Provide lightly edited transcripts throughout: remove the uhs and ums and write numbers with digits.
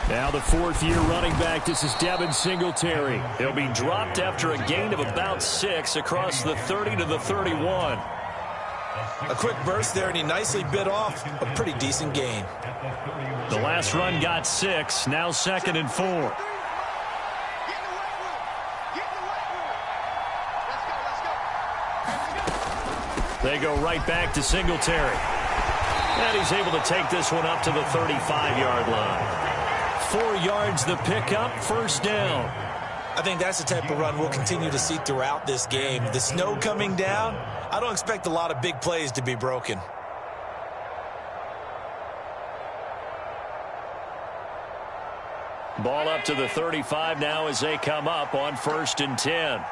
Now the fourth-year running back, this is Devin Singletary. He'll be dropped after a gain of about 6 across the 30 to the 31. A quick burst there, and he nicely bit off a pretty decent gain. The last run got 6, now 2nd and 4. They go right back to Singletary. And he's able to take this one up to the 35-yard line. 4 yards the pickup, first down. I think that's the type of run we'll continue to see throughout this game. The snow coming down, I don't expect a lot of big plays to be broken. Ball up to the 35 now as they come up on 1st and 10.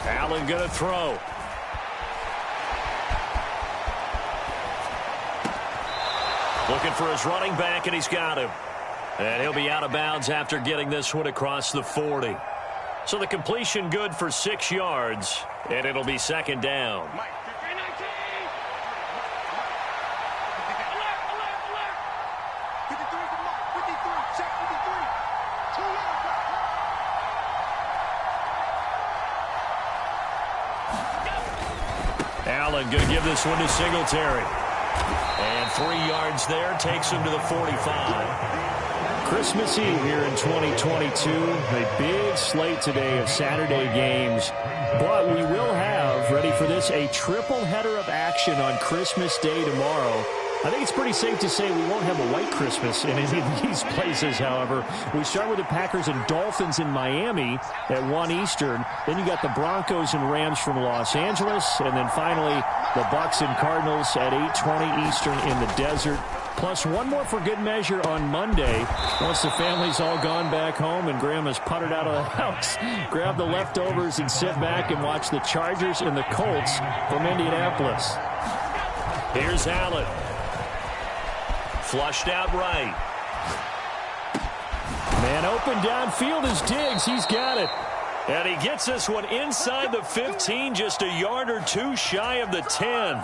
Allen going to throw. Looking for his running back, and he's got him. And he'll be out of bounds after getting this one across the 40. So the completion good for 6 yards, and it'll be 2nd down. Allen going to give this one to Singletary. And 3 yards there, takes him to the 45. Christmas Eve here in 2022. A big slate today of Saturday games. But we will have, ready for this, a triple header of action on Christmas Day tomorrow. I think it's pretty safe to say we won't have a white Christmas in any of these places, however. We start with the Packers and Dolphins in Miami at 1 Eastern. Then you got the Broncos and Rams from Los Angeles. And then finally, the Bucks and Cardinals at 8:20 Eastern in the desert. Plus one more for good measure on Monday. Once the family's all gone back home and Grandma's puttered out of the house, grab the leftovers and sit back and watch the Chargers and the Colts from Indianapolis. Here's Allen. Flushed out right. Man open downfield is Diggs. He's got it. And he gets this one inside the 15, just a yard or 2 shy of the 10.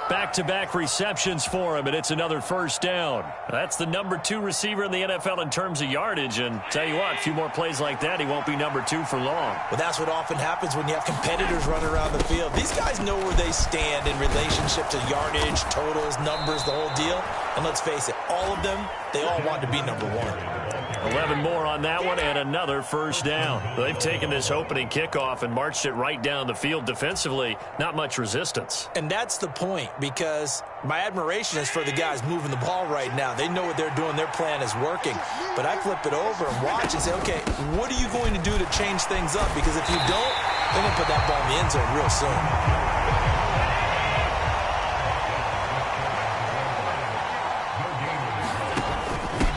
Back-to-back receptions for him, and it's another first down. That's the number 2 receiver in the NFL in terms of yardage, and tell you what, a few more plays like that, he won't be number 2 for long. Well, that's what often happens when you have competitors running around the field. These guys know where they stand in relationship to yardage, totals, numbers, the whole deal. And let's face it, all of them, they all want to be number 1. 11 more on that one and another first down. They've taken this opening kickoff and marched it right down the field defensively. Not much resistance. And that's the point, because my admiration is for the guys moving the ball right now. They know what they're doing. Their plan is working. But I flip it over and watch and say, okay, what are you going to do to change things up? Because if you don't, they're going to put that ball in the end zone real soon.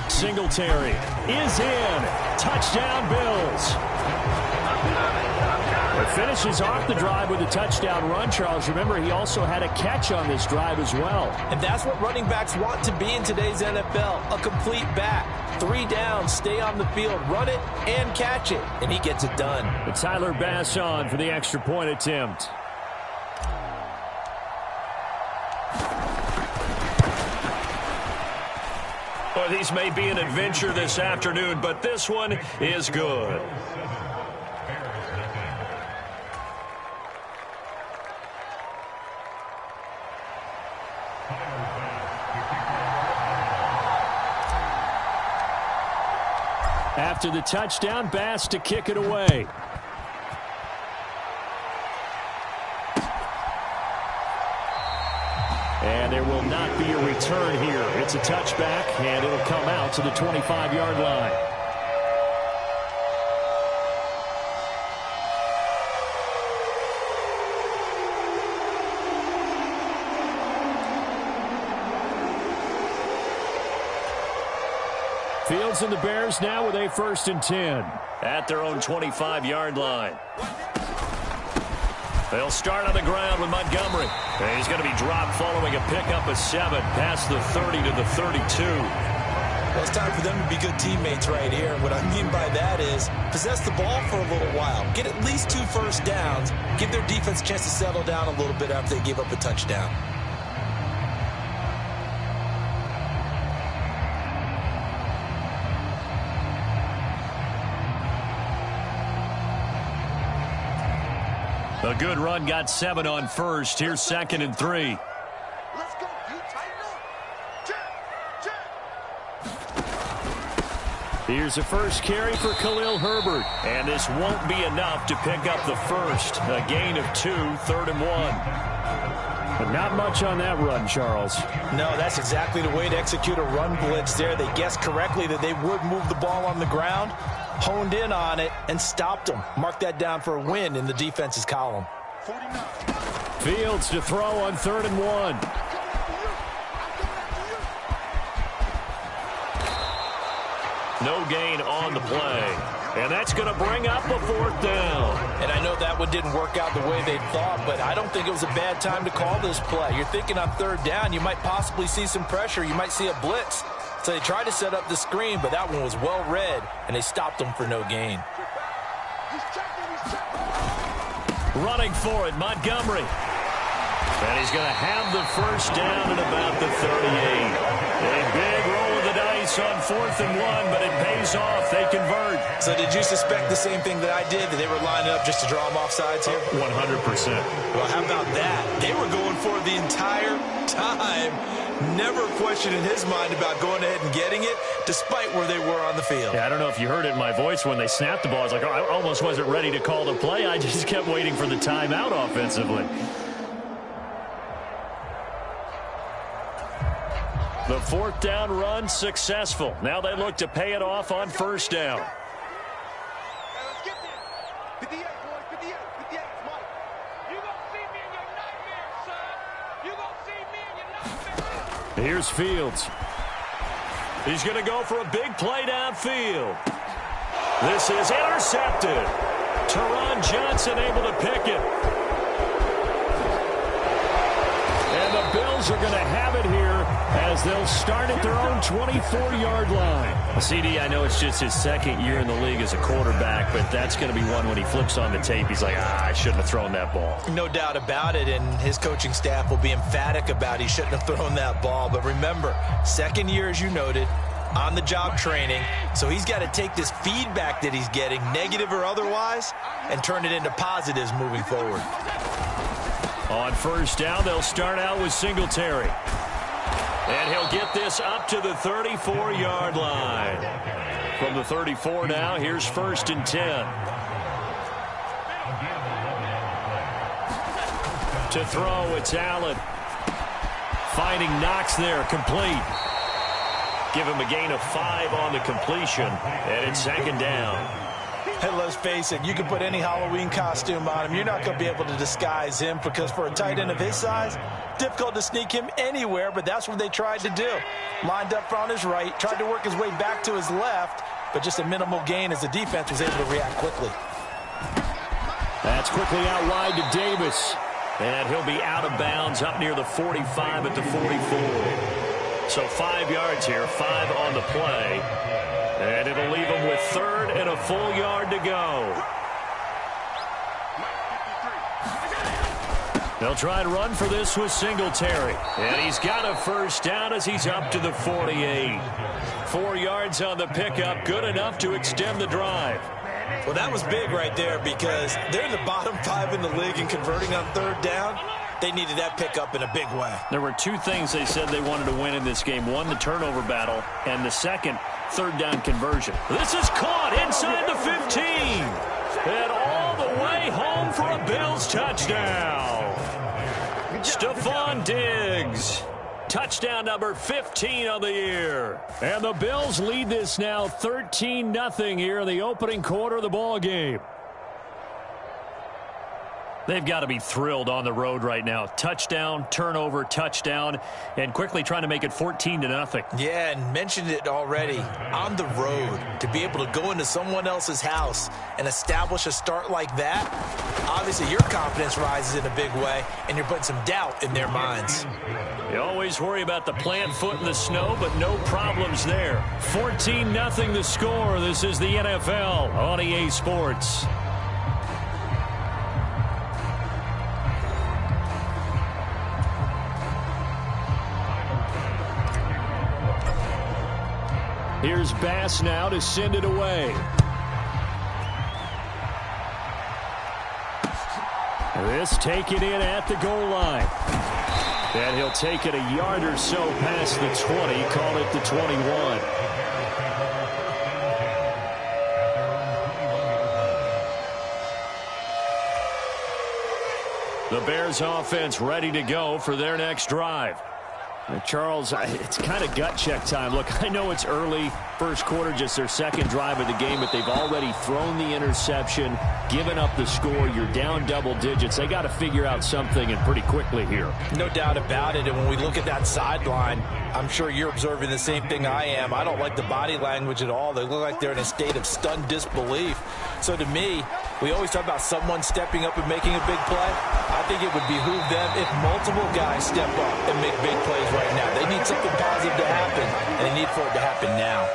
Singletary is in. Touchdown, Bills. It finishes off the drive with a touchdown run, Charles. Remember, he also had a catch on this drive as well. And that's what running backs want to be in today's NFL, a complete back. 3 down, stay on the field, run it, and catch it. And he gets it done. And Tyler Bass on for the extra point attempt. Well, these may be an adventure this afternoon, but this one is good. After the touchdown, Bass to kick it away. And there will not be a return here. It's a touchback, and it'll come out to the 25-yard line. Fields and the Bears now with a 1st and 10 at their own 25-yard line. They'll start on the ground with Montgomery. He's going to be dropped following a pickup of 7 past the 30 to the 32. Well, it's time for them to be good teammates right here. And what I mean by that is possess the ball for a little while. Get at least 2 first downs. Give their defense a chance to settle down a little bit after they give up a touchdown. A good run got 7 on first. Here's 2nd and 3. Let's go. You tighten up. Check. Here's a first carry for Khalil Herbert. And this won't be enough to pick up the first. A gain of 2, 3rd and 1. But not much on that run, Charles. No, that's exactly the way to execute a run blitz there. They guessed correctly that they would move the ball on the ground, honed in on it, and stopped them. Mark that down for a win in the defense's column. 49. Fields to throw on 3rd and 1. No gain on the play. And that's going to bring up a 4th down. And I know that one didn't work out the way they thought, but I don't think it was a bad time to call this play. You're thinking on 3rd down, you might possibly see some pressure. You might see a blitz. So they tried to set up the screen, but that one was well read, and they stopped them for no gain. Running for it, Montgomery. And he's going to have the first down at about the 38. A big roll of the dice on 4th and 1, but it pays off. They convert. So did you suspect the same thing that I did, that they were lining up just to draw them off sides here? 100%. Well, how about that? They were going for it the entire time. Never a question in his mind about going ahead and getting it, despite where they were on the field. Yeah, I don't know if you heard it in my voice when they snapped the ball. I was like, oh, I almost wasn't ready to call the play. I just kept waiting for the timeout offensively. The 4th down run successful. Now they look to pay it off on 1st down. Let's get there. 58, boys. 58. 58. Mike. You gonna see me in your nightmares, son. You gonna see me in your nightmares. Here's Fields. He's going to go for a big play downfield. This is intercepted. Teron Johnson able to pick it. And the Bills are going to have it here as they'll start at their own 24-yard line. CD, I know it's just his 2nd year in the league as a quarterback, but that's going to be one when he flips on the tape. He's like, I shouldn't have thrown that ball. No doubt about it, and his coaching staff will be emphatic about he shouldn't have thrown that ball. But remember, 2nd year, as you noted, on-the-job training, so he's got to take this feedback that he's getting, negative or otherwise, and turn it into positives moving forward. On 1st down, they'll start out with Singletary. And he'll get this up to the 34-yard line. From the 34 now, here's 1st and 10. To throw, it's Allen. Finding Knox there, complete. Give him a gain of 5 on the completion, and it's 2nd down. And let's face it, you can put any Halloween costume on him. You're not going to be able to disguise him, because for a tight end of his size, difficult to sneak him anywhere, but that's what they tried to do. Lined up on his right, tried to work his way back to his left, but just a minimal gain as the defense was able to react quickly. That's quickly out wide to Davis. And he'll be out of bounds up near the 45 at the 44. So 5 yards here, 5 on the play. And it'll leave him with 3rd and a full yard to go. They'll try and run for this with Singletary. And he's got a first down as he's up to the 48. 4 yards on the pickup, good enough to extend the drive. Well, that was big right there, because they're in the bottom 5 in the league in converting on 3rd down. They needed that pickup in a big way. There were 2 things they said they wanted to win in this game. One, the turnover battle, and the second, 3rd down conversion. This is caught inside the 15. And all the way home for a Bills touchdown. Stephon Diggs. Touchdown number 15 on the year. And the Bills lead this now 13-0 here in the opening quarter of the ball game. They've got to be thrilled on the road right now. Touchdown, turnover, touchdown, and quickly trying to make it 14-0. Yeah, and mentioned it already. On the road, to be able to go into someone else's house and establish a start like that, obviously your confidence rises in a big way, and you're putting some doubt in their minds. You always worry about the plant foot in the snow, but no problems there. 14-0 the score. This is the NFL on EA Sports. Here's Bass now to send it away. This taken in at the goal line. And he'll take it a yard or so past the 20, call it the 21. The Bears offense ready to go for their next drive. Charles, it's kind of gut check time. Look, I know it's early, first quarter, just their second drive of the game, but they've already thrown the interception, given up the score. You're down double digits. They got to figure out something, and pretty quickly here. No doubt about it, and when we look at that sideline, I'm sure you're observing the same thing I am. I don't like the body language at all. They look like they're in a state of stunned disbelief. So to me, we always talk about someone stepping up and making a big play. I think it would behoove them if multiple guys step up and make big plays right now. They need something positive to happen, and they need for it to happen now.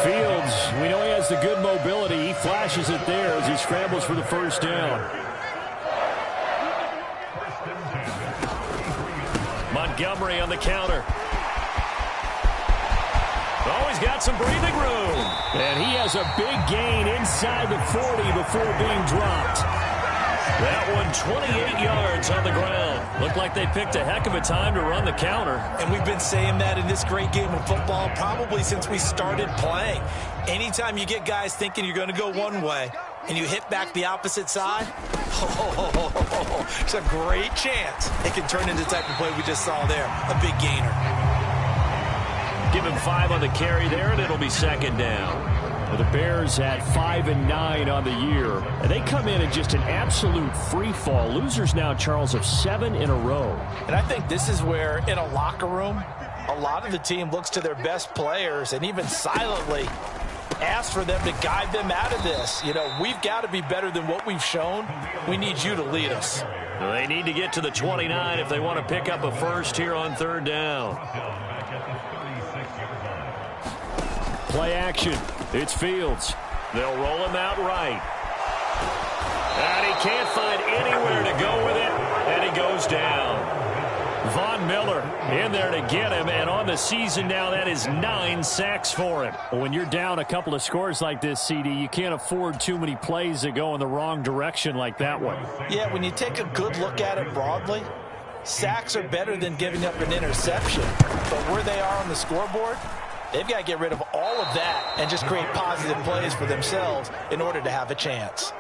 Fields, we know he has the good mobility. He flashes it there as he scrambles for the first down. Montgomery on the counter. Oh, he's got some breathing room. And he has a big gain inside the 40 before being dropped. That one 28 yards on the ground. Looked like they picked a heck of a time to run the counter. And we've been saying that in this great game of football probably since we started playing. Anytime you get guys thinking you're going to go one way and you hit back the opposite side, it's a great chance it can turn into the type of play we just saw there, a big gainer. Give him 5 on the carry there, and it'll be second down. Well, the Bears at 5-9 on the year. And they come in at just an absolute free fall. Losers now, Charles, of 7 in a row. And I think this is where, in a locker room, a lot of the team looks to their best players and even silently asks for them to guide them out of this. You know, we've got to be better than what we've shown. We need you to lead us. They need to get to the 29 if they want to pick up a first here on third down. Play action. It's Fields. They'll roll him out right. And he can't find anywhere to go with it, and he goes down. Von Miller in there to get him, and on the season now, that is 9 sacks for him. When you're down a couple of scores like this, CD, you can't afford too many plays that go in the wrong direction like that one. Yeah, when you take a good look at it broadly, sacks are better than giving up an interception. But where they are on the scoreboard, they've got to get rid of all of that and just create positive plays for themselves in order to have a chance.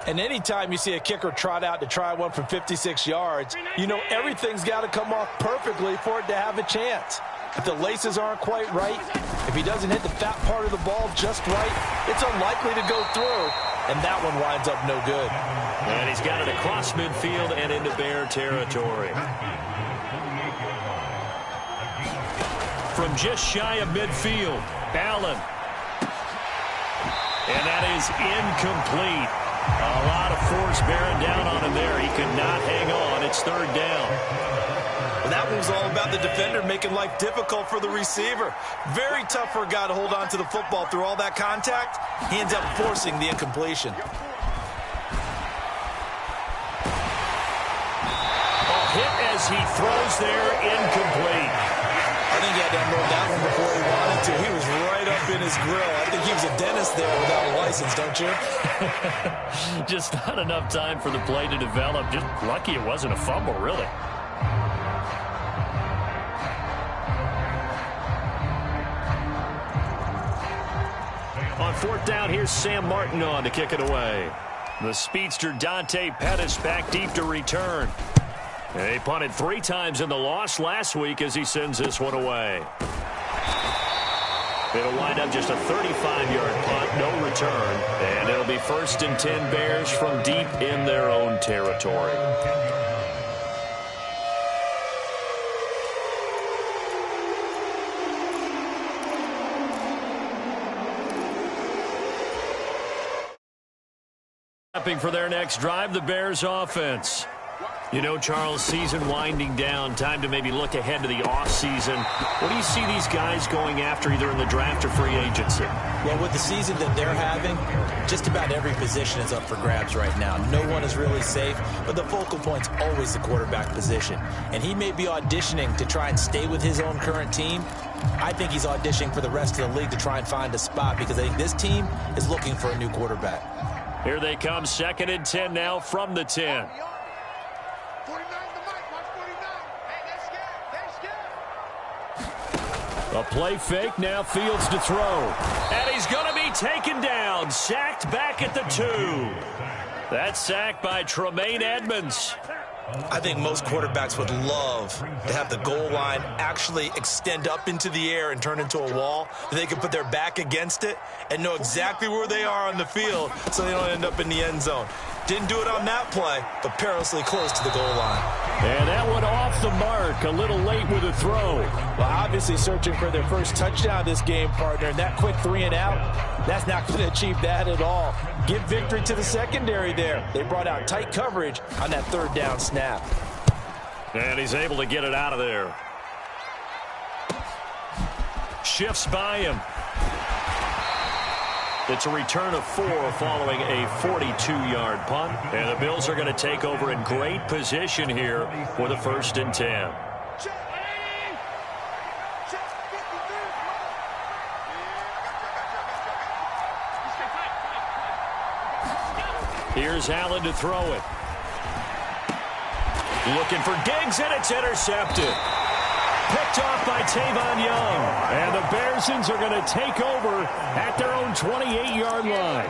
And anytime you see a kicker trot out to try one from 56 yards, you know everything's got to come off perfectly for it to have a chance. If the laces aren't quite right, if he doesn't hit the fat part of the ball just right, it's unlikely to go through, and that one winds up no good. And he's got it across midfield and into Bear territory. From just shy of midfield, Allen. And that is incomplete. A lot of force bearing down on him there. He could not hang on. It's third down. Well, that one was all about the defender making life difficult for the receiver. Very tough for a guy to hold on to the football through all that contact. He ends up forcing the incompletion. Hit as he throws there, incomplete. I think he had to unload that one before he wanted to. He was right up in his grill. I think he was a dentist there without a license, don't you? Just not enough time for the play to develop. Just lucky it wasn't a fumble, really. On fourth down, here's Sam Martin on to kick it away. The speedster Dante Pettis back deep to return. They punted 3 times in the loss last week as he sends this one away. It'll wind up just a 35-yard punt, no return, and it'll be 1st and 10 Bears from deep in their own territory. For their next drive, the Bears offense. You know, Charles, season winding down, time to maybe look ahead to the offseason. What do you see these guys going after either in the draft or free agency? Well, with the season that they're having, just about every position is up for grabs right now. No one is really safe, but the focal point's always the quarterback position. And he may be auditioning to try and stay with his own current team. I think he's auditioning for the rest of the league to try and find a spot because I think this team is looking for a new quarterback. Here they come, 2nd and 10 now from the 10. A play fake, now Fields to throw. And he's going to be taken down, sacked back at the 2. That's sacked by Tremaine Edmonds. I think most quarterbacks would love to have the goal line actually extend up into the air and turn into a wall. They can put their back against it and know exactly where they are on the field so they don't end up in the end zone. Didn't do it on that play, but perilously close to the goal line. And that one off the mark, a little late with a throw. Well, obviously searching for their first touchdown this game, partner, and that quick 3 and out, that's not going to achieve that at all. Give victory to the secondary there. They brought out tight coverage on that 3rd down snap. And he's able to get it out of there. Shifts by him. It's a return of 4 following a 42-yard punt. And the Bills are going to take over in great position here with a 1st and 10. Here's Allen to throw it. Looking for Diggs, and it's intercepted. Picked off by Tavon Young. And the Bearsons are going to take over at their own 28-yard line.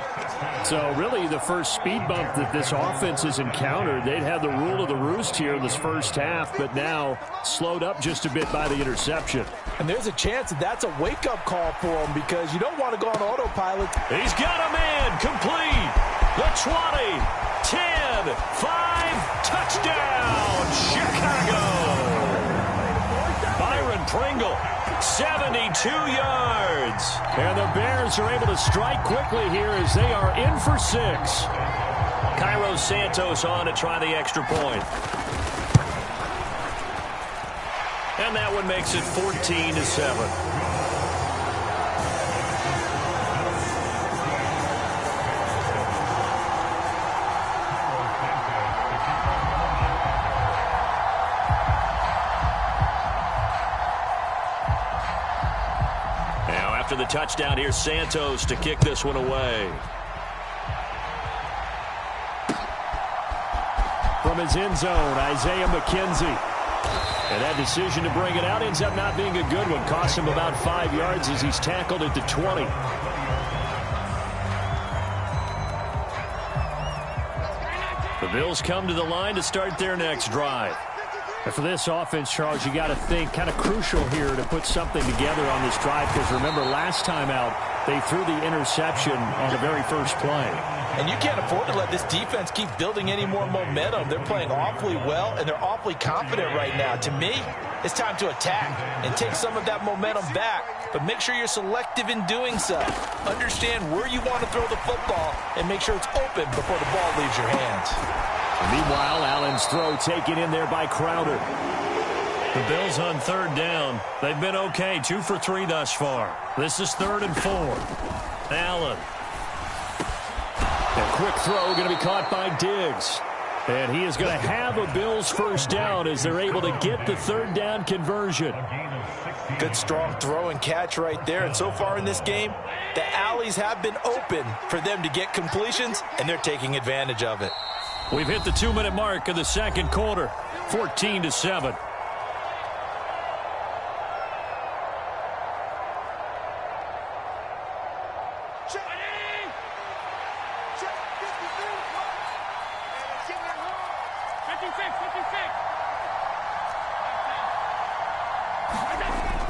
So really the first speed bump that this offense has encountered. They'd had the rule of the roost here in this first half, but now slowed up just a bit by the interception. And there's a chance that that's a wake-up call for them because you don't want to go on autopilot. He's got a man complete. The 20, 10, 5, touchdown, Chicago. Byron Pringle, 72 yards. And the Bears are able to strike quickly here as they are in for 6. Cairo Santos on to try the extra point. And that one makes it 14-7. After the touchdown, here's Santos to kick this one away. From his end zone, Isaiah McKenzie. And that decision to bring it out ends up not being a good one. Cost him about 5 yards as he's tackled at the 20. The Bills come to the line to start their next drive. And for this offense, Charles, you got to think kind of crucial here to put something together on this drive because remember last time out they threw the interception on the very first play. And you can't afford to let this defense keep building any more momentum. They're playing awfully well and they're awfully confident right now. To me, it's time to attack and take some of that momentum back. But make sure you're selective in doing so. Understand where you want to throw the football and make sure it's open before the ball leaves your hands. Meanwhile, Allen's throw taken in there by Crowder. The Bills on 3rd down. They've been okay, 2 for 3 thus far. This is 3rd and 4. Allen. A quick throw going to be caught by Diggs. And he is going to have a Bills first down as they're able to get the 3rd down conversion. Good strong throw and catch right there. And so far in this game, the alleys have been open for them to get completions, and they're taking advantage of it. We've hit the 2-minute mark of the second quarter, 14-7.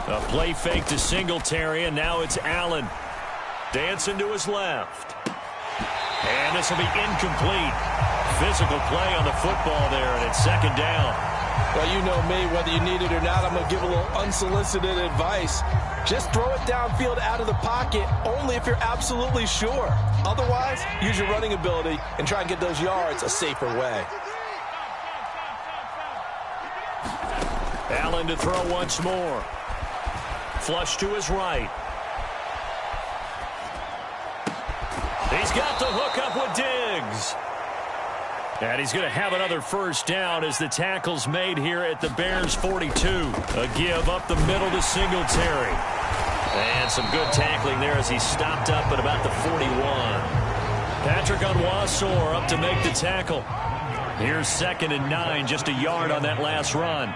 A play fake to Singletary, and now it's Allen. Dancing to his left. And this will be incomplete. Physical play on the football there, and it's second down. Well, you know me, whether you need it or not, I'm going to give a little unsolicited advice. Just throw it downfield out of the pocket, only if you're absolutely sure. Otherwise, use your running ability and try and get those yards a safer way. Allen to throw once more. Flush to his right. He's got the hook up with Diggs. And he's going to have another first down as the tackle's made here at the Bears 42. A give up the middle to Singletary. And some good tackling there as he stopped up at about the 41. Patrick Onwuasor up to make the tackle. Here's 2nd and 9, just a yard on that last run.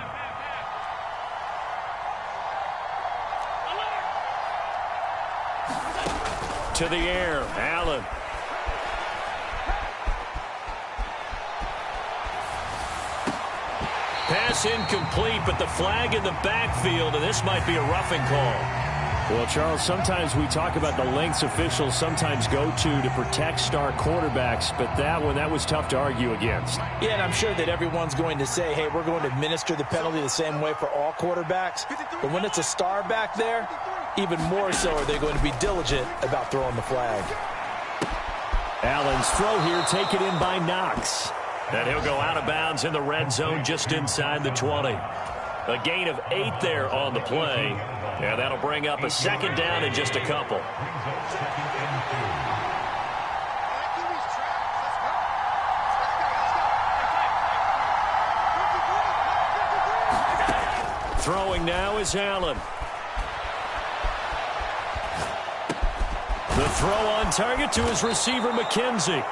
To the air, Allen. Pass incomplete, but the flag in the backfield, and this might be a roughing call. Well, Charles, sometimes we talk about the lengths officials sometimes go to protect star quarterbacks, but that was tough to argue against. Yeah, and I'm sure that everyone's going to say, hey, we're going to administer the penalty the same way for all quarterbacks. But when it's a star back there, even more so are they going to be diligent about throwing the flag. Allen's throw here taken in by Knox. And he'll go out of bounds in the red zone just inside the 20. A gain of 8 there on the play. And that'll bring up a second down in just a couple. Throwing now is Allen. The throw on target to his receiver, McKenzie.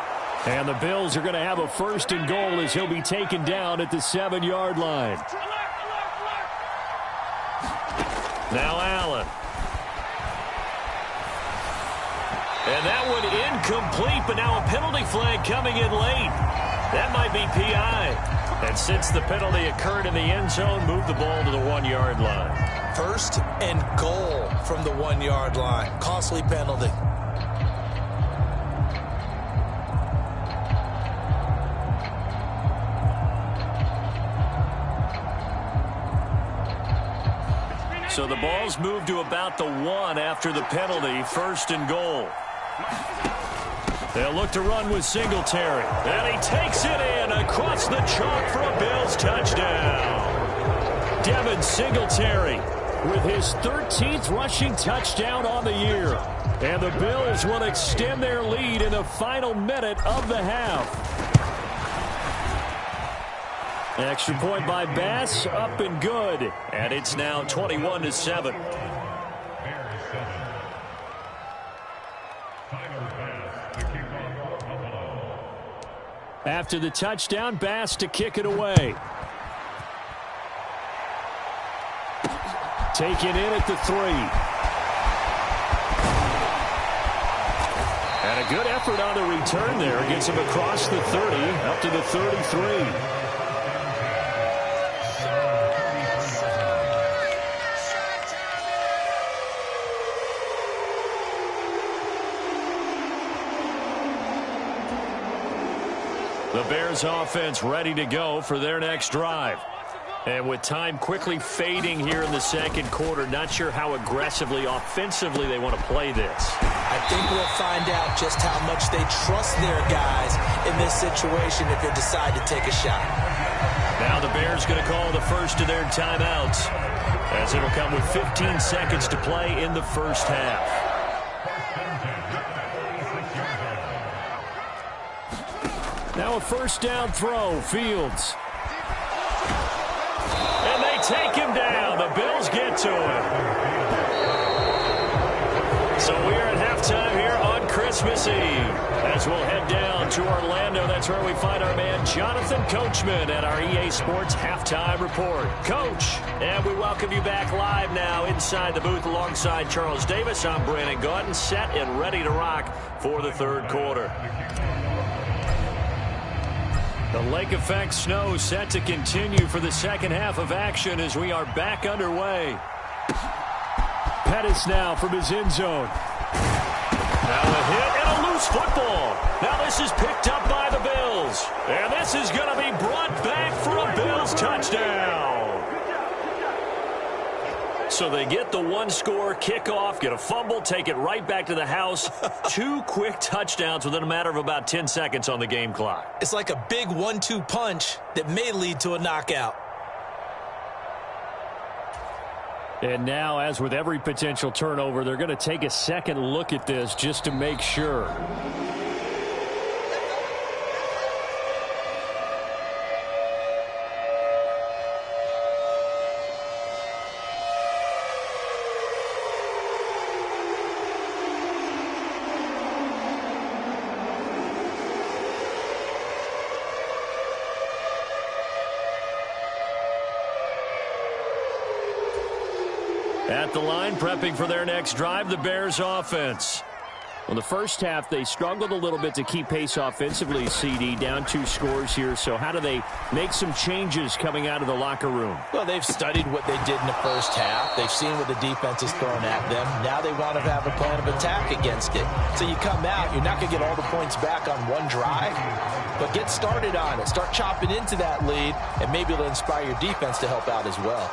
And the Bills are going to have a 1st and goal as he'll be taken down at the 7-yard line. Now Allen. And that one incomplete, but now a penalty flag coming in late. That might be PI. And since the penalty occurred in the end zone, move the ball to the 1-yard line. 1st and goal from the 1-yard line. Costly penalty. So the ball's moved to about the 1 after the penalty. 1st and goal. They'll look to run with Singletary. And he takes it in across the chalk for a Bills touchdown. Devin Singletary with his 13th rushing touchdown on the year. And the Bills will extend their lead in the final minute of the half. Extra point by Bass, up and good. And it's now 21-7. After the touchdown, Bass to kick it away. Taken in at the 3. And a good effort on the return there. Gets him across the 30, up to the 33. The Bears offense ready to go for their next drive. And with time quickly fading here in the second quarter, not sure how aggressively, offensively they want to play this. I think we'll find out just how much they trust their guys in this situation if they decide to take a shot. Now the Bears going to call the first of their timeouts, as it'll come with 15 seconds to play in the first half. Now a first down throw, Fields. And they take him down. The Bills get to him. So we're at halftime here on Christmas Eve. As we'll head down to Orlando, that's where we find our man Jonathan Coachman at our EA Sports Halftime Report. Coach, and we welcome you back live now inside the booth alongside Charles Davis. I'm Brandon Gaudin, set and ready to rock for the third quarter. The lake effect snow set to continue for the second half of action as we are back underway. Pettis now from his end zone. Now a hit and a loose football. Now this is picked up by the Bills. And this is going to be brought back for a Bills touchdown. So they get the one-score kickoff, get a fumble, take it right back to the house. 2 quick touchdowns within a matter of about 10 seconds on the game clock. It's like a big 1-2 punch that may lead to a knockout. And now, as with every potential turnover, they're going to take a second look at this just to make sure. At the line, prepping for their next drive, the Bears offense. Well, the first half, they struggled a little bit to keep pace offensively, CD, down 2 scores here. So how do they make some changes coming out of the locker room? Well, they've studied what they did in the first half. They've seen what the defense is throwing at them. Now they want to have a plan of attack against it. So you come out, you're not going to get all the points back on one drive, but get started on it. Start chopping into that lead, and maybe it'll inspire your defense to help out as well.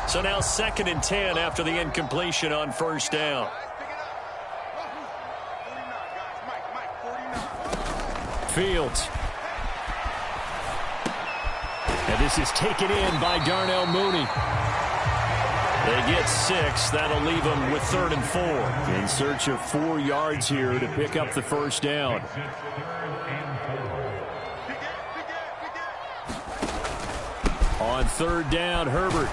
So now 2nd and 10 after the incompletion on first down. Fields. And this is taken in by Darnell Mooney. They get 6. That'll leave them with 3rd and 4. In search of 4 yards here to pick up the first down. On 3rd down, Herbert.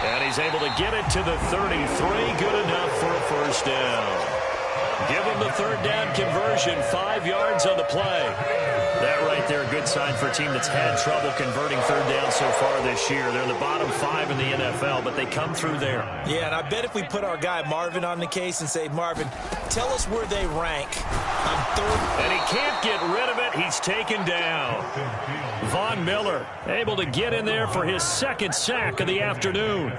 And he's able to get it to the 33. Good enough for a first down. Give him the 3rd down conversion. 5 yards on the play. That right there, a good sign for a team that's had trouble converting 3rd down so far this year. They're in the bottom 5 in the NFL, but they come through there. Yeah, and I bet if we put our guy Marvin on the case and say, Marvin, tell us where they rank on 3rd. And he can't get rid of it. He's taken down. Von Miller able to get in there for his 2nd sack of the afternoon.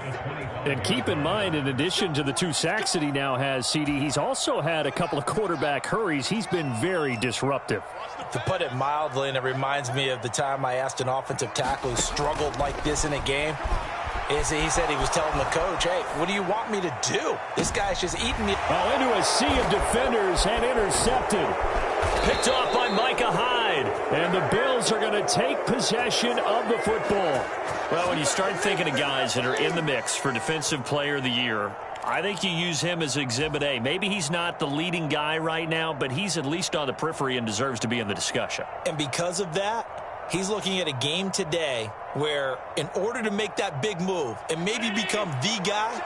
And keep in mind, in addition to the 2 sacks that he now has, CD, he's also had a couple of quarterback hurries. He's been very disruptive. To put it mildly, and it reminds me of the time I asked an offensive tackle who struggled like this in a game, he said he was telling the coach, hey, what do you want me to do? This guy's just eating me. Well, into a sea of defenders and intercepted. Picked off by Micah Hyde. And the Bills are going to take possession of the football. Well, when you start thinking of guys that are in the mix for Defensive Player of the Year, I think you use him as Exhibit A. Maybe he's not the leading guy right now, but he's at least on the periphery and deserves to be in the discussion. And because of that, he's looking at a game today where in order to make that big move and maybe become the guy,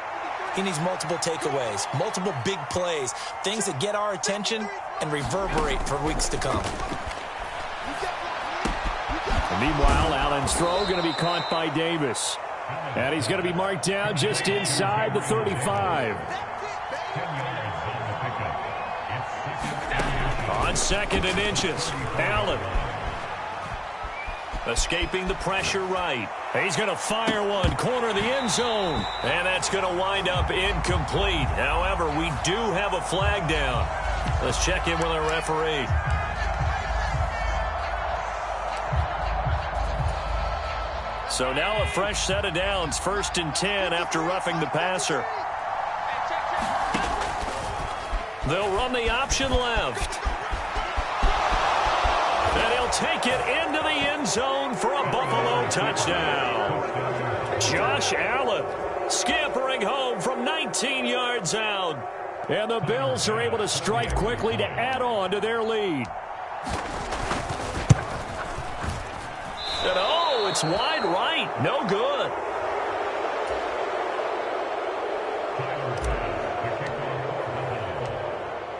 he needs multiple takeaways, multiple big plays, things that get our attention and reverberate for weeks to come. And meanwhile, Allen's throw going to be caught by Davis. And he's going to be marked down just inside the 35. On 2nd and inches, Allen. Escaping the pressure right. He's going to fire one, corner of the end zone. And that's going to wind up incomplete. However, we do have a flag down. Let's check in with our referee. So now a fresh set of downs, 1st and 10 after roughing the passer. They'll run the option left. And he'll take it into the end zone for a Buffalo touchdown. Josh Allen scampering home from 19 yards out. And the Bills are able to strike quickly to add on to their lead. And oh, it's wide right. No good.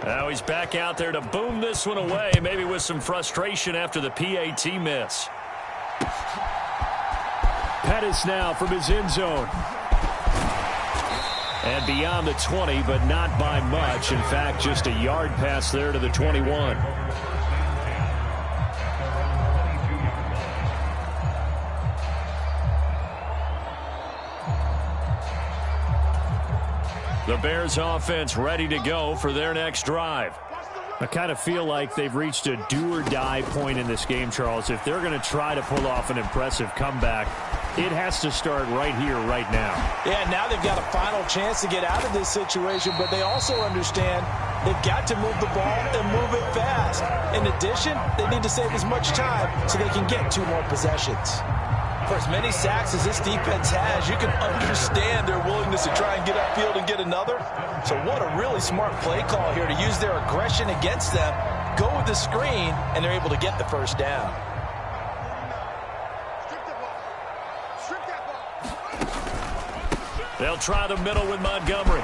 Now he's back out there to boom this one away, maybe with some frustration after the PAT miss. Pettis now from his end zone. And beyond the 20, but not by much. In fact, just a yard pass there to the 21. The Bears offense ready to go for their next drive. I kind of feel like they've reached a do-or-die point in this game, Charles. If they're going to try to pull off an impressive comeback, it has to start right here, right now. Yeah, now they've got a final chance to get out of this situation, but they also understand they've got to move the ball and move it fast. In addition, they need to save as much time so they can get 2 more possessions. For as many sacks as this defense has, you can understand their willingness to try and get upfield and get another. So what a really smart play call here to use their aggression against them, go with the screen, and they're able to get the first down. They'll try the middle with Montgomery.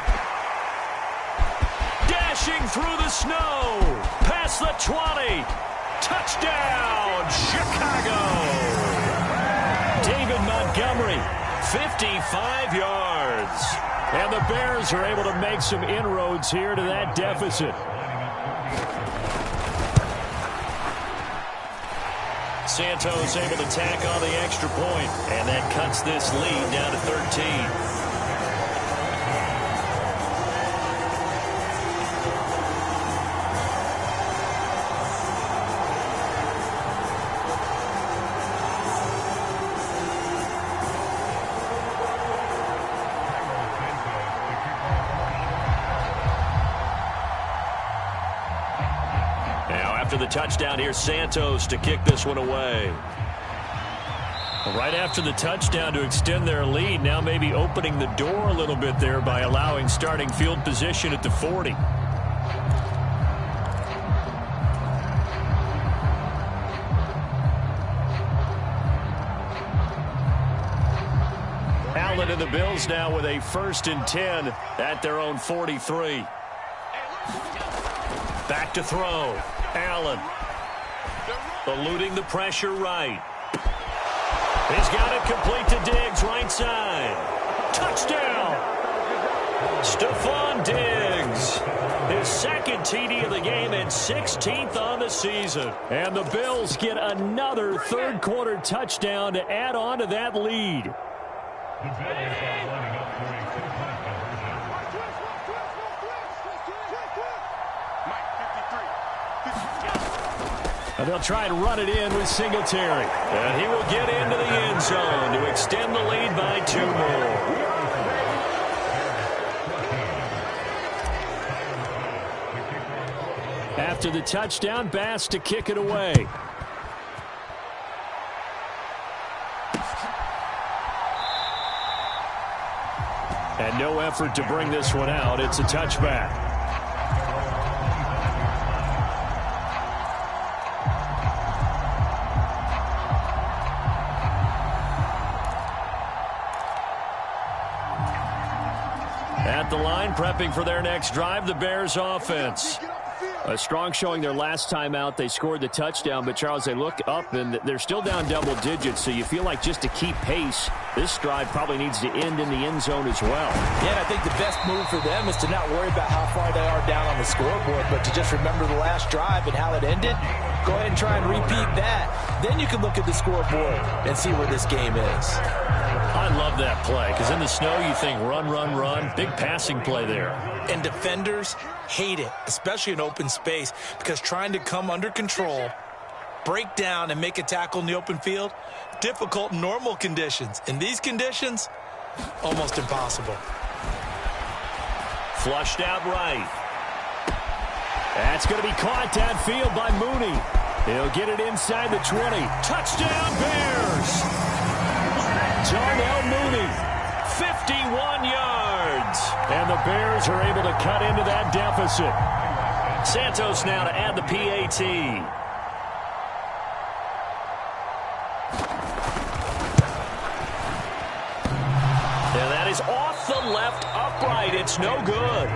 Dashing through the snow. Past the 20. Touchdown, Chicago. David Montgomery, 55 yards. And the Bears are able to make some inroads here to that deficit. Santos able to tack on the extra point, and that cuts this lead down to 13. After the touchdown, here's Santos to kick this one away. Right after the touchdown to extend their lead, now maybe opening the door a little bit there by allowing starting field position at the 40. Allen and the Bills now with a 1st and 10 at their own 43. Back to throw. Allen eluding the pressure right. He's got it complete to Diggs, right side. Touchdown! Stephon Diggs. His 2nd TD of the game and 16th on the season. And the Bills get another 3rd quarter touchdown to add on to that lead. And they'll try and run it in with Singletary. And he will get into the end zone to extend the lead by 2 more. After the touchdown, Bass to kick it away. And no effort to bring this one out. It's a touchback. At the line, prepping for their next drive, the Bears offense. A strong showing their last time out. They scored the touchdown, but, Charles, they look up, and they're still down double digits, so you feel like just to keep pace, this drive probably needs to end in the end zone as well. Yeah, and I think the best move for them is to not worry about how far they are down on the scoreboard, but to just remember the last drive and how it ended. Go ahead and try and repeat that. Then you can look at the scoreboard and see where this game is. I love that play, because in the snow you think run, run, run. Big passing play there. And defenders hate it, especially in open space, because trying to come under control, break down, and make a tackle in the open field, difficult in normal conditions. In these conditions, almost impossible. Flushed out right. That's going to be caught downfield by Mooney. He'll get it inside the 20. Touchdown, Bears! Darnell Mooney, 51 yards. And the Bears are able to cut into that deficit. Santos now to add the PAT. And that is off the left upright. It's no good.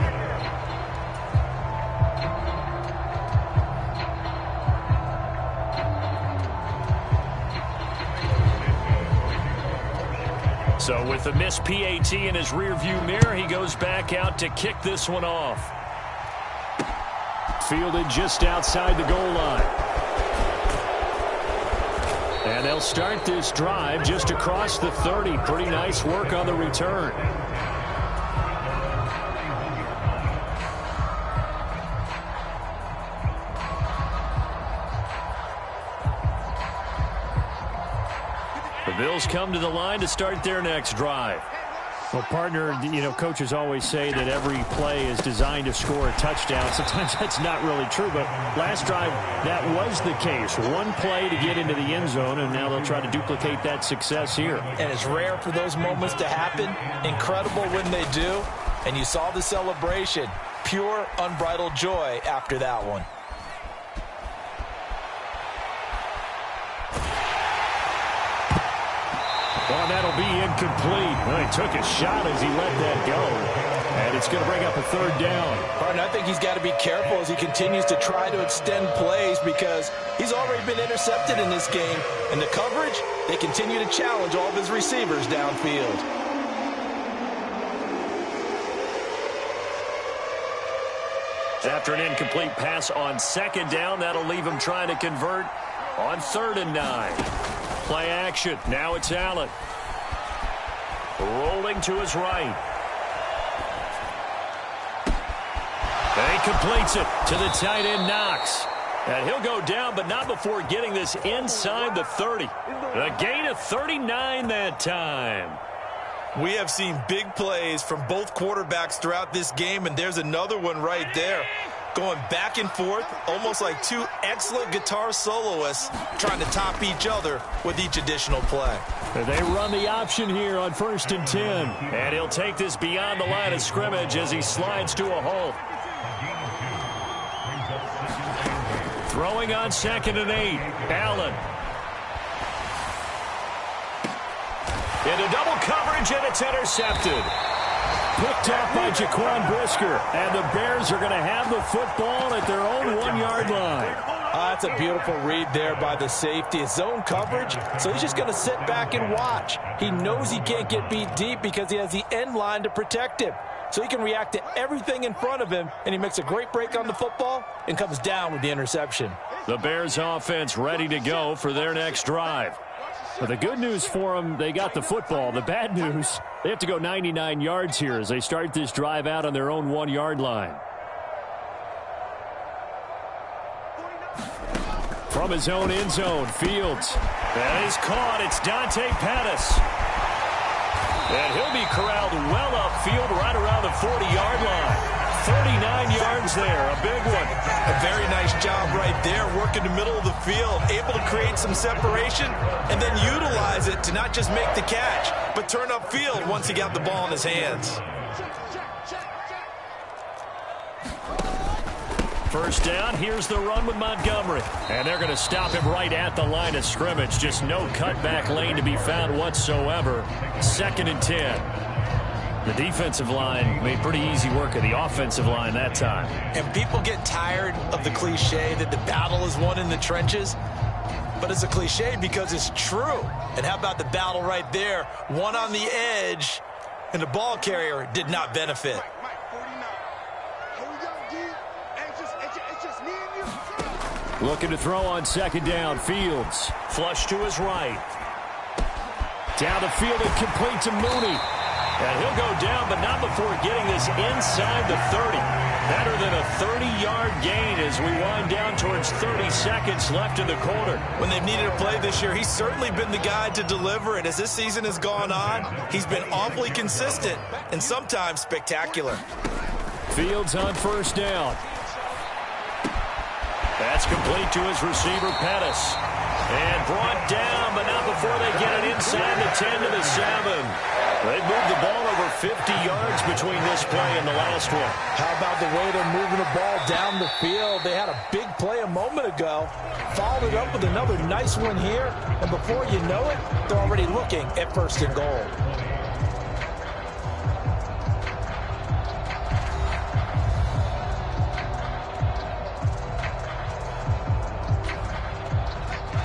So with the missed PAT in his rearview mirror, he goes back out to kick this one off. Fielded just outside the goal line. And they'll start this drive just across the 30. Pretty nice work on the return. The Bills come to the line to start their next drive. Well, partner, coaches always say that every play is designed to score a touchdown. Sometimes that's not really true, but last drive, that was the case. One play to get into the end zone, and now they'll try to duplicate that success here. And it's rare for those moments to happen. Incredible when they do. And you saw the celebration. Pure, unbridled joy after that one. Well, that'll be incomplete. Well, he took a shot as he let that go. And it's going to bring up a third down. Partner, I think he's got to be careful as he continues to try to extend plays because he's already been intercepted in this game. And the coverage, they continue to challenge all of his receivers downfield. After an incomplete pass on second down, that'll leave him trying to convert on 3rd and 9. Play action. Now it's Allen. Rolling to his right. And he completes it to the tight end, Knox. And he'll go down, but not before getting this inside the 30. A gain of 39 that time. We have seen big plays from both quarterbacks throughout this game, and there's another one right there. Going back and forth, almost like two excellent guitar soloists trying to top each other with each additional play. They run the option here on 1st and 10. And he'll take this beyond the line of scrimmage as he slides to a hole. Throwing on 2nd and 8. Allen. Into double coverage, and it's intercepted. Picked off by Jaquan Brisker, and the Bears are going to have the football at their own 1-yard line. That's a beautiful read there by the safety. It's zone coverage, so he's just going to sit back and watch. He knows he can't get beat deep because he has the end line to protect him. So he can react to everything in front of him, and he makes a great break on the football and comes down with the interception. The Bears offense ready to go for their next drive. But the good news for them, they got the football. The bad news, they have to go 99 yards here as they start this drive out on their own 1-yard line. From his own end zone, Fields. That is caught. It's Dante Pettis. And he'll be corralled well upfield right around the 40-yard line. 39 yards there, a big one. A very nice job right there, working the middle of the field, able to create some separation, and then utilize it to not just make the catch, but turn upfield once he got the ball in his hands. First down, here's the run with Montgomery. And they're going to stop him right at the line of scrimmage. Just no cutback lane to be found whatsoever. 2nd and 10. The defensive line made pretty easy work of the offensive line that time. And people get tired of the cliche that the battle is won in the trenches. But it's a cliche because it's true. And how about the battle right there? One on the edge, and the ball carrier did not benefit. Looking to throw on 2nd down, Fields. Flush to his right. Down the field and complete to Mooney. And he'll go down, but not before getting this inside the 30. Better than a 30-yard gain as we wind down towards 30 seconds left in the quarter. When they've needed a play this year, he's certainly been the guy to deliver. And as this season has gone on, he's been awfully consistent and sometimes spectacular. Fields on 1st down. That's complete to his receiver, Pettis. And brought down, but not before they get it inside the 10 to the 7. They've moved the ball over 50 yards between this play and the last one. How about the way they're moving the ball down the field? They had a big play a moment ago, followed it up with another nice one here, and before you know it, they're already looking at 1st and goal.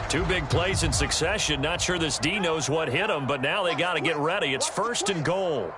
Two big plays in succession. Not sure this D knows what hit him, but now they got to get ready. It's 1st and goal.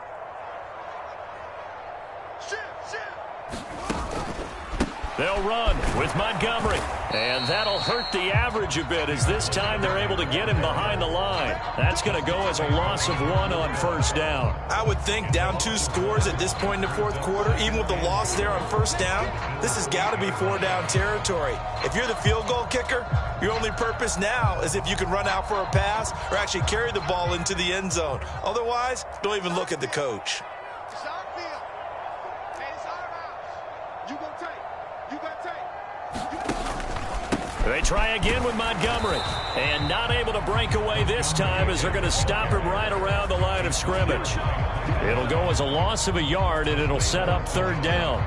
They'll run with Montgomery. And that'll hurt the average a bit as this time they're able to get him behind the line. That's going to go as a loss of 1 on first down. I would think down 2 scores at this point in the fourth quarter, even with the loss there on first down, this has got to be 4-down territory. If you're the field goal kicker, your only purpose now is if you can run out for a pass or actually carry the ball into the end zone. Otherwise, don't even look at the coach. It's our field. And it's our house. You gonna take. You got take. They try again with Montgomery. And not able to break away this time as they're going to stop him right around the line of scrimmage. It'll go as a loss of a yard, and it'll set up third down.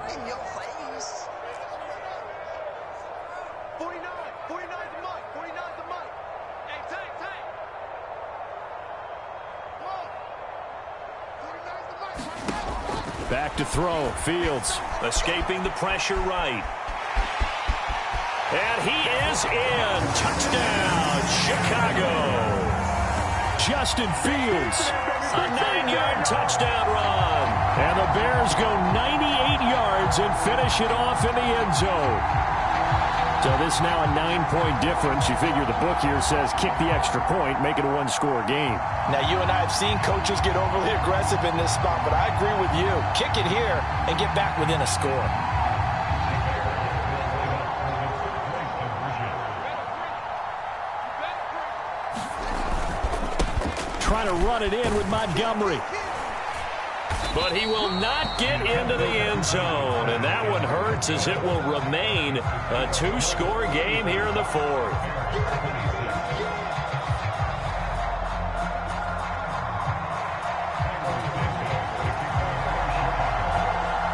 In your face. 49. 49's the mic. 49's the mic. Hey, take. Come on. 49's the mic. Back to throw. Fields escaping the pressure right. And he is in. Touchdown, Chicago. Justin Fields, a 9-yard touchdown run. And the Bears go 98 yards and finish it off in the end zone. So this now a 9-point difference. You figure the book here says kick the extra point, make it a 1-score game. Now, you and I have seen coaches get overly aggressive in this spot, but I agree with you. Kick it here and get back within a score. Trying to run it in with Montgomery. But he will not get into the end zone. And that one hurts as it will remain a 2-score game here in the fourth.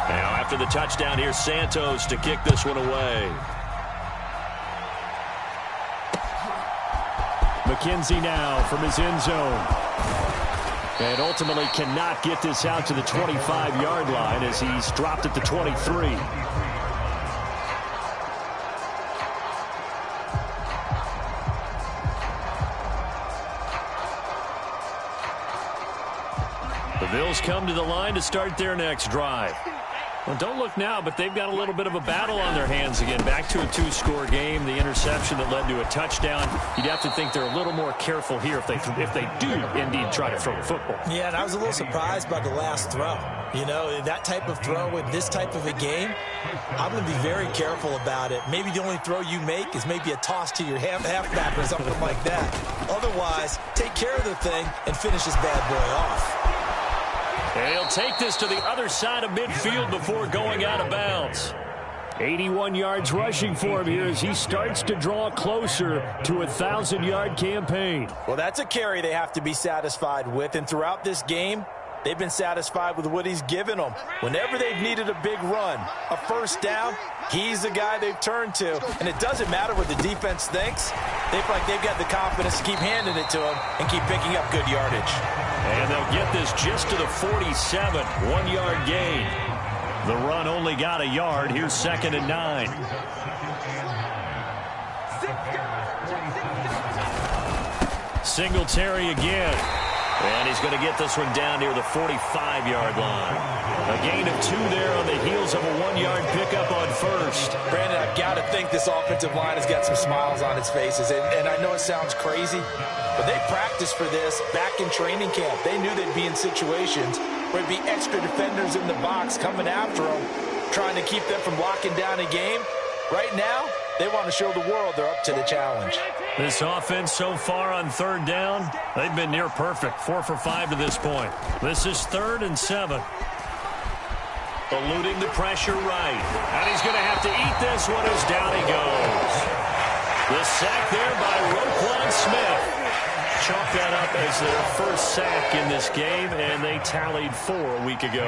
Now after the touchdown, here's Santos to kick this one away. McKenzie now from his end zone. And ultimately cannot get this out to the 25-yard line as he's dropped at the 23. The Bills come to the line to start their next drive. Well, don't look now, but they've got a little bit of a battle on their hands again. Back to a 2-score game. The interception that led to a touchdown. You'd have to think they're a little more careful here if they do indeed try to throw the football. Yeah, and I was a little surprised by the last throw. You know, that type of throw in this type of a game, I'm going to be very careful about it. Maybe the only throw you make is maybe a toss to your halfback or something like that. Otherwise, take care of the thing and finish this bad boy off. And he'll take this to the other side of midfield before going out of bounds. 81 yards rushing for him here as he starts to draw closer to a 1,000-yard campaign. Well, that's a carry they have to be satisfied with. And throughout this game, they've been satisfied with what he's given them. Whenever they've needed a big run, a first down, he's the guy they've turned to. And it doesn't matter what the defense thinks. They feel like they've got the confidence to keep handing it to him and keep picking up good yardage. And they'll get this just to the 47, 1-yard gain. The run only got a yard. Here's 2nd and 9. Singletary again. And he's going to get this one down near the 45-yard line. A gain of 2 there on the heels of a 1-yard pickup on first. Brandon, I've got to think this offensive line has got some smiles on its faces. And I know it sounds crazy, but they practiced for this back in training camp. They knew they'd be in situations where it'd be extra defenders in the box coming after them, trying to keep them from locking down a game. Right now, they want to show the world they're up to the challenge. This offense so far on 3rd down, they've been near perfect. 4 for 5 to this point. This is 3rd and 7. Eluding the pressure right. And he's going to have to eat this one as down he goes. The sack there by Roquan Smith. Chalk that up as their first sack in this game, and they tallied 4 a week ago.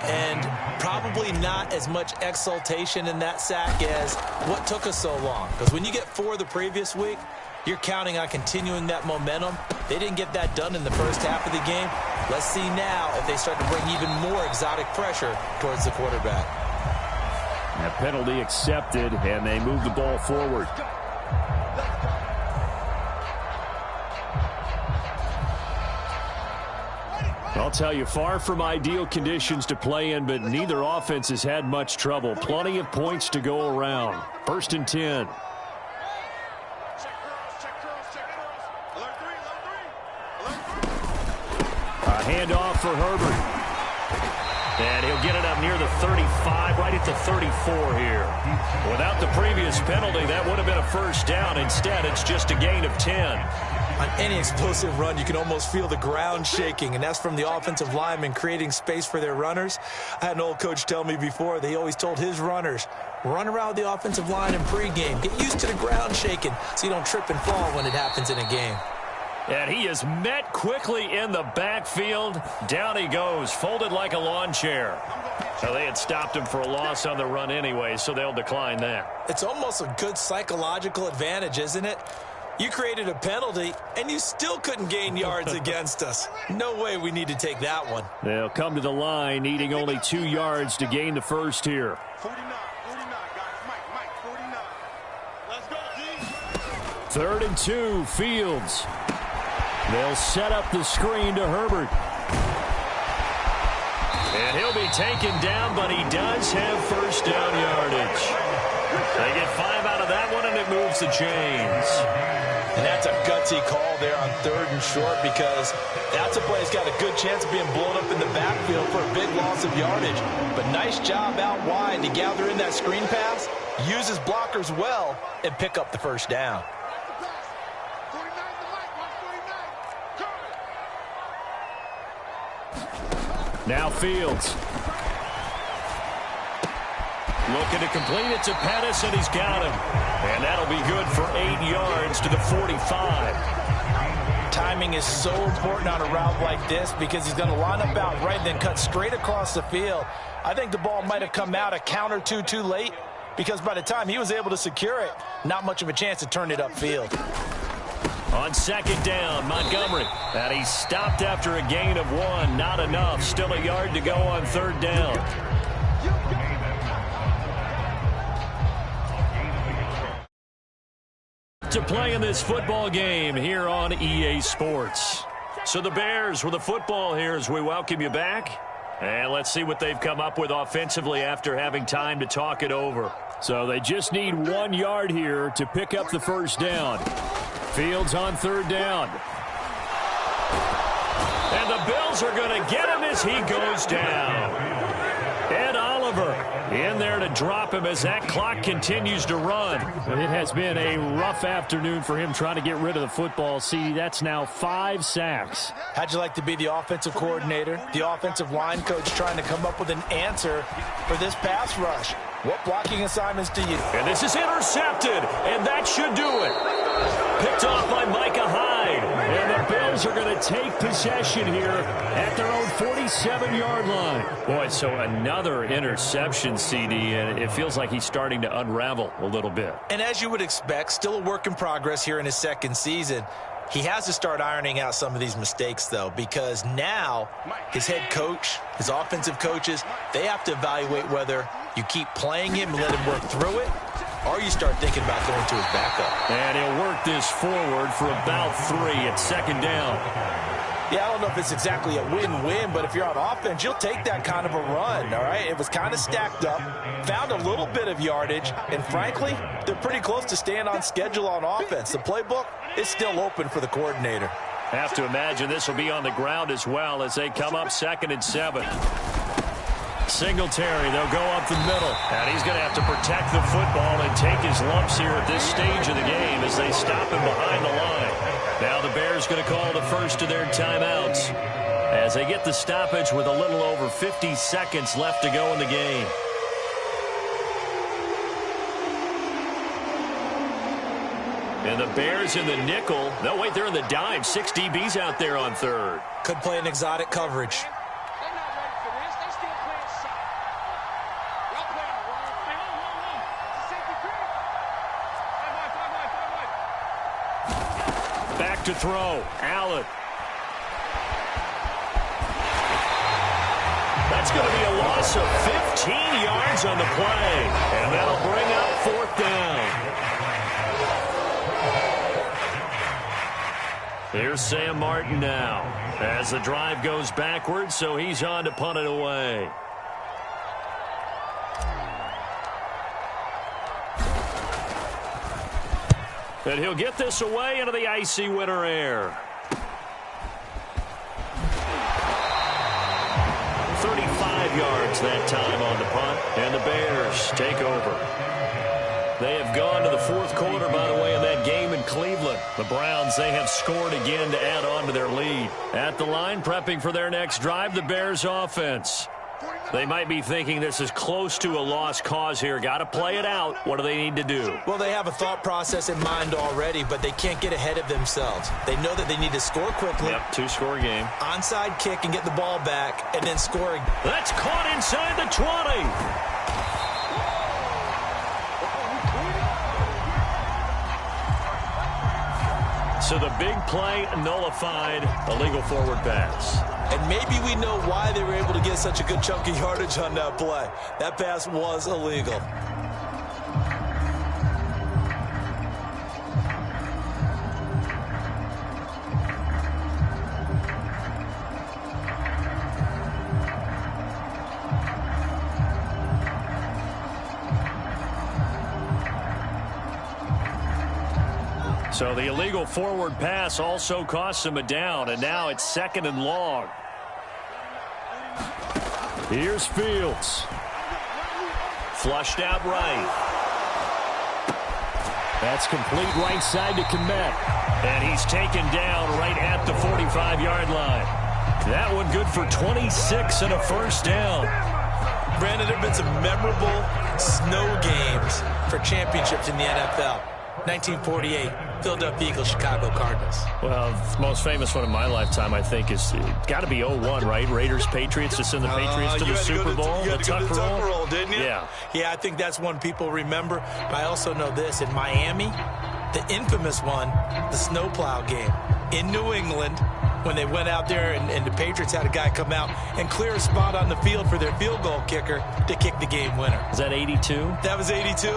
And probably not as much exultation in that sack as what took us so long. Because when you get 4 the previous week, you're counting on continuing that momentum. They didn't get that done in the first half of the game. Let's see now if they start to bring even more exotic pressure towards the quarterback. A penalty accepted, and they move the ball forward. I'll tell you, far from ideal conditions to play in, but neither offense has had much trouble. Plenty of points to go around. 1st and 10. A handoff for Herbert. And he'll get it up near the 35, right at the 34 here. Without the previous penalty, that would have been a first down. Instead, it's just a gain of 10. On any explosive run, you can almost feel the ground shaking, and that's from the offensive linemen creating space for their runners. I had an old coach tell me before, they always told his runners, run around with the offensive line in pregame. Get used to the ground shaking so you don't trip and fall when it happens in a game. And he is met quickly in the backfield. Down he goes, folded like a lawn chair. So they had stopped him for a loss on the run anyway, so they'll decline that. It's almost a good psychological advantage, isn't it? You created a penalty, and you still couldn't gain yards against us. No way we need to take that one. They'll come to the line, needing only 2 yards to gain the first here. 49, guys. Mike, 49. Let's go, D. 3rd and 2, Fields. They'll set up the screen to Herbert. And he'll be taken down, but he does have first down yardage. They get 5 out of that one, and it moves the chains. And that's a gutsy call there on 3rd and short, because that's a play that's got a good chance of being blown up in the backfield for a big loss of yardage. But nice job out wide to gather in that screen pass, use his blockers well, and pick up the first down. Now Fields. Looking to complete it to Pettis, and he's got him. And that'll be good for 8 yards to the 45. Timing is so important on a route like this, because he's going to line up out right and then cut straight across the field. I think the ball might have come out a count or two too late, because by the time he was able to secure it, not much of a chance to turn it upfield. On 2nd down, Montgomery. And he's stopped after a gain of 1. Not enough. Still a yard to go on 3rd down. To play in this football game here on EA Sports. So the Bears with the football here as we welcome you back. And let's see what they've come up with offensively after having time to talk it over. So they just need 1 yard here to pick up the first down. Fields on 3rd down. And the Bills are going to get him as he goes down. Ed Oliver in there to drop him as that clock continues to run. It has been a rough afternoon for him trying to get rid of the football. See, that's now 5 sacks. How'd you like to be the offensive coordinator, the offensive line coach trying to come up with an answer for this pass rush? What blocking assignments do you... And this is intercepted, and that should do it. Picked off by Micah Hyde. And the Bills are going to take possession here at their own 47-yard line. Boy, so another interception, CD, and it feels like he's starting to unravel a little bit. And as you would expect, still a work in progress here in his 2nd season. He has to start ironing out some of these mistakes, though, because now his head coach, his offensive coaches, they have to evaluate whether you keep playing him and let him work through it, or you start thinking about going to his backup. And he'll work this forward for about 3 at 2nd down. Yeah, I don't know if it's exactly a win-win, but if you're on offense, you'll take that kind of a run, all right? It was kind of stacked up, found a little bit of yardage, and frankly, they're pretty close to staying on schedule on offense. The playbook is still open for the coordinator. Have to imagine this will be on the ground as well as they come up 2nd and 7. Singletary, they'll go up the middle. And he's going to have to protect the football and take his lumps here at this stage of the game as they stop him behind the line. Now the Bears going to call the first of their timeouts as they get the stoppage with a little over 50 seconds left to go in the game. And the Bears in the nickel. No, wait, they're in the dime. 6 DBs out there on 3rd. Could play an exotic coverage. Back to throw. Allen. That's going to be a loss of 15 yards on the play. And that'll bring up 4th down. Here's Sam Martin now as the drive goes backwards, so he's on to punt it away. And he'll get this away into the icy winter air. 35 yards that time on the punt, and the Bears take over. They have gone to the fourth quarter, by the way, in that game in Cleveland. The Browns, they have scored again to add on to their lead. At the line, prepping for their next drive, the Bears offense. They might be thinking this is close to a lost cause here. Got to play it out. What do they need to do? Well, they have a thought process in mind already, but they can't get ahead of themselves. They know that they need to score quickly. Yep, two-score game. Onside kick and get the ball back, and then scoring. That's caught inside the 20. So the big play nullified, illegal forward pass. And maybe we know why they were able to get such a good chunk of yardage on that play. That pass was illegal. So the illegal forward pass also cost him a down, and now it's 2nd and long. Here's Fields. Flushed out right. That's complete right side to Kmet. And he's taken down right at the 45-yard line. That one good for 26 and a first down. Brandon, there have been some memorable snow games for championships in the NFL. 1948, Philadelphia Eagles, Chicago Cardinals. Well, the most famous one in my lifetime, I think, is got to be 01, right? Raiders, Patriots, to send the Patriots to the Super Bowl. You had to go to the Tuck roll, didn't you? Yeah. Yeah, I think that's one people remember. But I also know this. In Miami, the infamous one, the snowplow game. In New England, when they went out there and the Patriots had a guy come out and clear a spot on the field for their field goal kicker to kick the game winner. Is that 82? That was 82.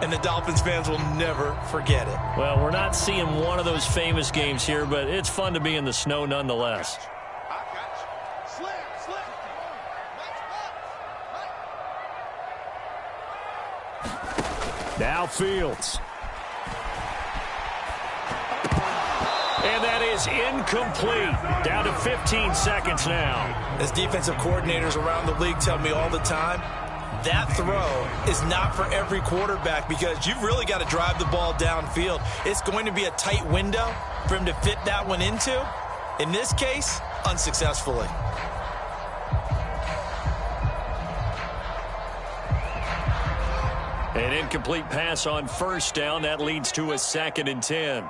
And the Dolphins fans will never forget it. Well, we're not seeing one of those famous games here, but it's fun to be in the snow nonetheless. Now Fields. And that is incomplete. Down to 15 seconds now. As defensive coordinators around the league tell me all the time, that throw is not for every quarterback because you've really got to drive the ball downfield. It's going to be a tight window for him to fit that one into. In this case, unsuccessfully. An incomplete pass on first down. That leads to a 2nd and 10.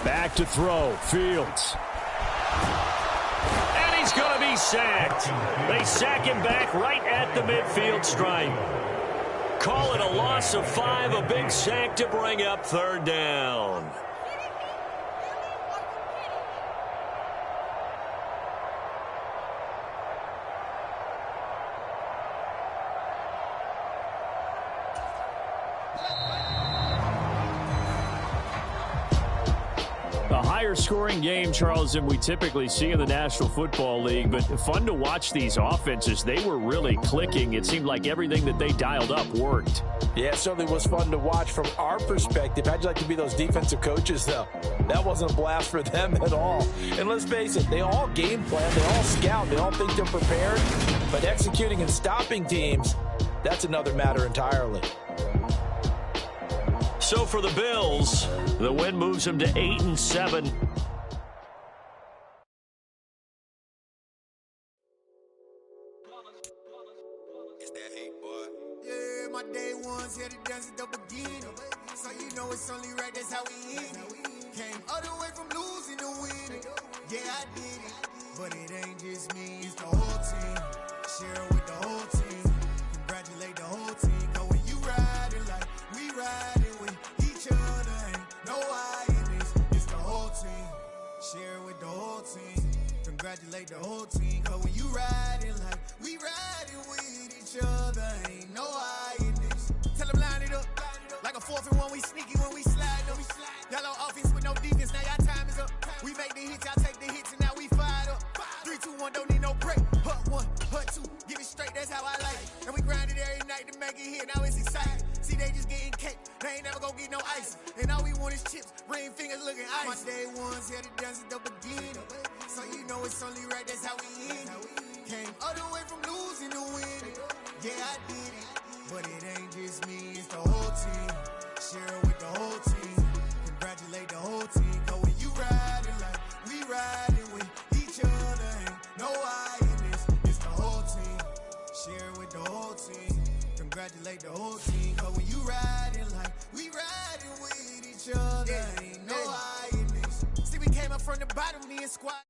Back to throw. Fields. And he's going to be sacked. They sack him back right at the midfield stripe. Call it a loss of 5, a big sack to bring up 3rd down. A higher scoring game, Charles, than we typically see in the National Football League, but fun to watch these offenses. They were really clicking. It seemed like everything that they dialed up worked. Yeah, it certainly was fun to watch from our perspective. How'd you like to be those defensive coaches, though? That wasn't a blast for them at all. And let's face it, they all game plan, they all scout, they all think they're prepared, but executing and stopping teams, that's another matter entirely. So for the Bills, the win moves them to 8-7. It's that hate, boy. Yeah, my day ones here to dance at the beginning. So you know it's only right, that's how we end it. Came all the way from losing to winning. Yeah, I did it. But it ain't just me, it's the whole team. Share it with the whole team. Congratulate the whole team. Cause when you riding like we riding with each other, ain't no hiding this. It's the whole team. Share it with the whole team. congratulate the whole team. Cause when you riding like we riding with each other, ain't no I in this. Tell them line it up, like a 4th and 1, we sneaky when we slide up. Y'all on offense with no defense, now y'all time is up. We make the hits, y'all take the hits, and now we fired up. 3, 2, 1, don't need no break. Hut 1, hut 2, give it straight, that's how I like it. And we grind it every night to make it hit, now it's exciting. See, they just getting cake, they ain't never gonna get no ice. And all we want is chips, ring fingers looking ice. My day ones here to dance at the beginning. So you know it's only right, that's how we end it. Came all the way from losing to winning. Yeah, I did it, but it ain't just me, it's the whole team. Share it with the whole team. Congratulate the whole team. Cause when you riding like we riding with each other, ain't no I in this, it's the whole team. Share it with the whole team. Congratulate the whole team. Cause when you riding like we riding with each other, ain't no I in this. See, we came up from the bottom, me and squad.